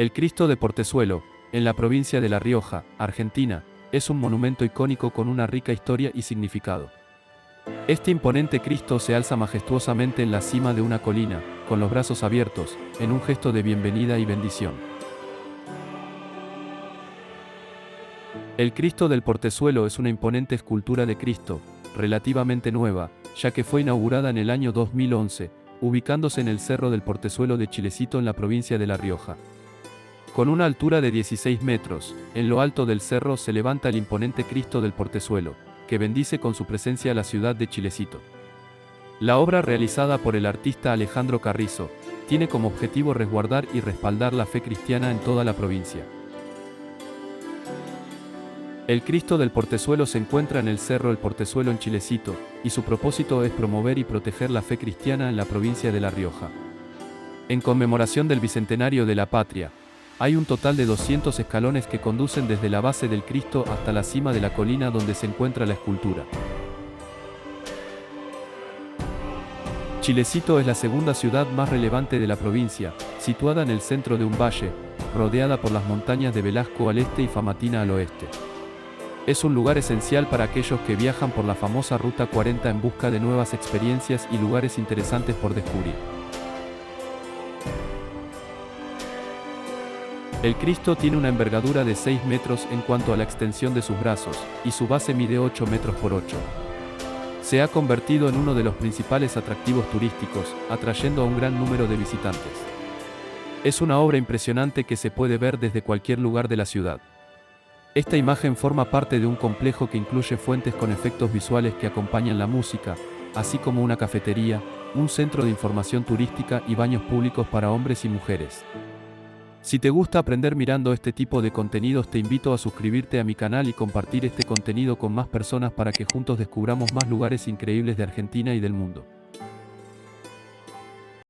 El Cristo de Portezuelo, en la provincia de La Rioja, Argentina, es un monumento icónico con una rica historia y significado. Este imponente Cristo se alza majestuosamente en la cima de una colina, con los brazos abiertos, en un gesto de bienvenida y bendición. El Cristo del Portezuelo es una imponente escultura de Cristo, relativamente nueva, ya que fue inaugurada en el año 2011, ubicándose en el Cerro del Portezuelo de Chilecito en la provincia de La Rioja. Con una altura de 16 metros, en lo alto del cerro se levanta el imponente Cristo del Portezuelo, que bendice con su presencia a la ciudad de Chilecito. La obra realizada por el artista Alejandro Carrizo, tiene como objetivo resguardar y respaldar la fe cristiana en toda la provincia. El Cristo del Portezuelo se encuentra en el Cerro El Portezuelo en Chilecito, y su propósito es promover y proteger la fe cristiana en la provincia de La Rioja. En conmemoración del Bicentenario de la Patria, hay un total de 200 escalones que conducen desde la base del Cristo hasta la cima de la colina donde se encuentra la escultura. Chilecito es la segunda ciudad más relevante de la provincia, situada en el centro de un valle, rodeada por las montañas de Velasco al este y Famatina al oeste. Es un lugar esencial para aquellos que viajan por la famosa Ruta 40 en busca de nuevas experiencias y lugares interesantes por descubrir. El Cristo tiene una envergadura de 6 metros en cuanto a la extensión de sus brazos, y su base mide 8 metros por 8. Se ha convertido en uno de los principales atractivos turísticos, atrayendo a un gran número de visitantes. Es una obra impresionante que se puede ver desde cualquier lugar de la ciudad. Esta imagen forma parte de un complejo que incluye fuentes con efectos visuales que acompañan la música, así como una cafetería, un centro de información turística y baños públicos para hombres y mujeres. Si te gusta aprender mirando este tipo de contenidos, te invito a suscribirte a mi canal y compartir este contenido con más personas para que juntos descubramos más lugares increíbles de Argentina y del mundo.